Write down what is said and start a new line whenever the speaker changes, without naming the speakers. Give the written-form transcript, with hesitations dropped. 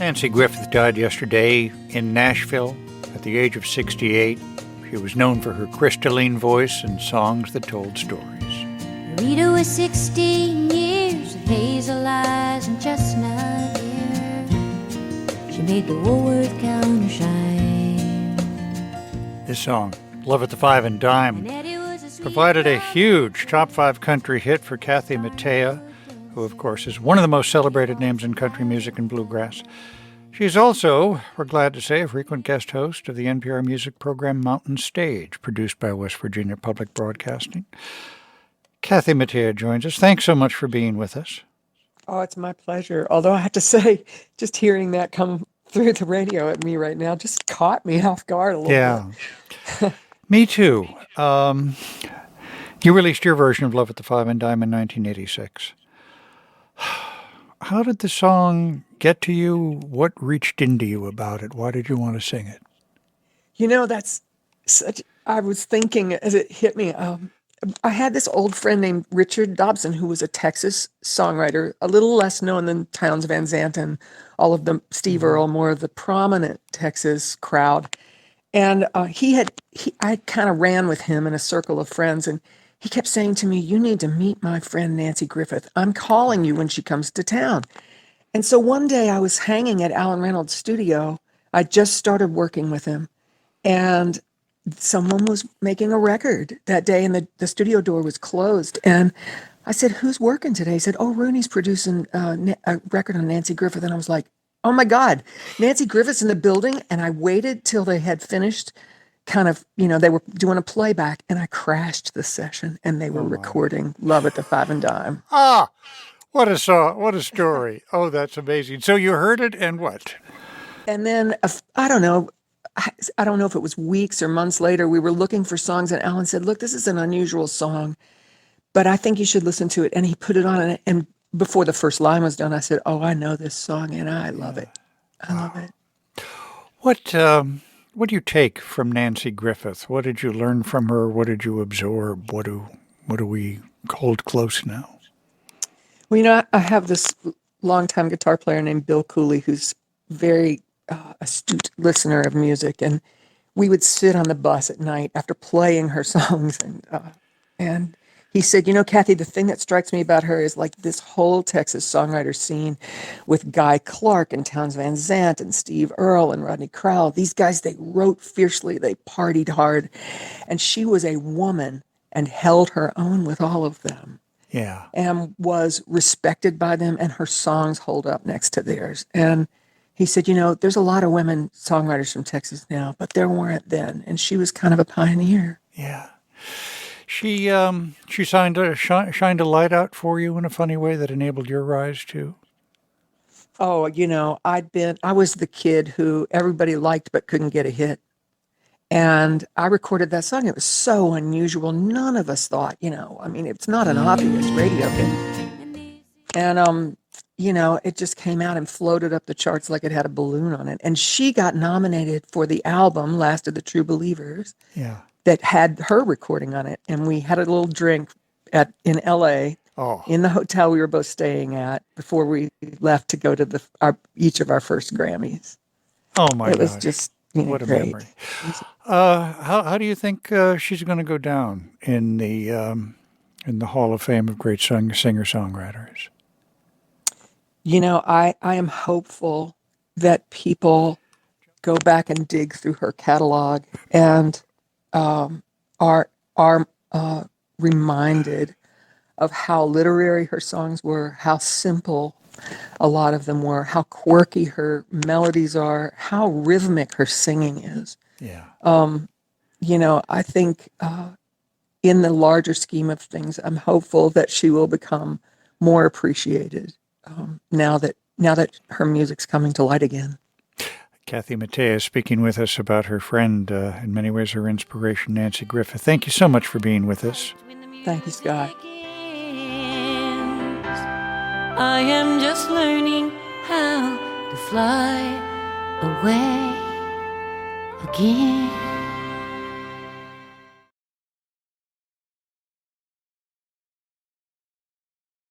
Nanci Griffith died yesterday in Nashville at the age of 68. She was known for her crystalline voice and songs that told stories.
Rita was 16 years of hazel eyes and chestnut hair. She made the Woolworth counter shine.
This song, Love at the Five and Dime, provided a huge top 5 country hit for Kathy Mattea, who, of course, is one of the most celebrated names in country music and bluegrass. She's also, we're glad to say, a frequent guest host of the NPR music program Mountain Stage, produced by West Virginia Public Broadcasting. Kathy Mattea joins us. Thanks so much for being with us.
Oh, it's my pleasure. Although I have to say, just hearing that come through the radio at me right now just caught me off guard a little bit.
Me too. You released your version of Love at the Five and Dime in 1986. How did the song get to you? What reached into you about it? Why did you want to sing it?
You know, that's such, I was thinking as it hit me, I had this old friend named Richard Dobson, who was a Texas songwriter, a little less known than Townes Van Zandt and all of the Steve Earle, more of the prominent Texas crowd. And I kind of ran with him in a circle of friends, and he kept saying to me, "You need to meet my friend Nanci Griffith. I'm calling you when she comes to town." And so one day I was hanging at Alan Reynolds' studio. I just started working with him, and someone was making a record that day, and the studio door was closed. And I said, "Who's working today?" He said, "Oh, Rooney's producing a record on Nanci Griffith." And I was like, "Oh my God, Nanci Griffith's in the building." And I waited till they had finished kind of, they were doing a playback, and I crashed the session, and they were recording Love at the Five and Dime.
Ah, what a song, what a story. Oh, that's amazing. So you heard it, and what?
And then, I don't know if it was weeks or months later, we were looking for songs, and Alan said, "Look, this is an unusual song, but I think you should listen to it." And he put it on, and before the first line was done, I said, "Oh, I know this song, and I love it. I love it."
What do you take from Nanci Griffith? What did you learn from her? What did you absorb? What do we hold close now?
Well, I have this longtime guitar player named Bill Cooley, who's very astute listener of music, and we would sit on the bus at night after playing her songs, and he said, "Kathy, the thing that strikes me about her is like this whole Texas songwriter scene with Guy Clark and Townes Van Zandt and Steve Earle and Rodney Crowell. These guys, they wrote fiercely, they partied hard, and she was a woman and held her own with all of them.
Yeah.
And was respected by them, and her songs hold up next to theirs." And he said, "There's a lot of women songwriters from Texas now, but there weren't then, and she was kind of a pioneer."
Yeah. She shined a light out for you in a funny way that enabled your rise too.
Oh, I was the kid who everybody liked but couldn't get a hit. And I recorded that song. It was so unusual. None of us thought, it's not an obvious radio hit. And, it just came out and floated up the charts like it had a balloon on it. And she got nominated for the album Last of the True Believers.
Yeah.
That had her recording on it. And we had a little drink in L.A., in the hotel we were both staying at before we left to go to each of our first Grammys.
Oh, my God.
It was just,
what a
great
memory. How do you think she's going to go down in the Hall of Fame of great singer-songwriters?
I am hopeful that people go back and dig through her catalog and are reminded of how literary her songs were, how simple a lot of them were, how quirky her melodies are, how rhythmic her singing is.
Yeah.
I think in the larger scheme of things, I'm hopeful that she will become more appreciated now that her music's coming to light again.
Kathy Mattea is speaking with us about her friend, in many ways her inspiration, Nanci Griffith. Thank you so much for being with us.
Thank you, Scott.
I am just learning how to fly away again.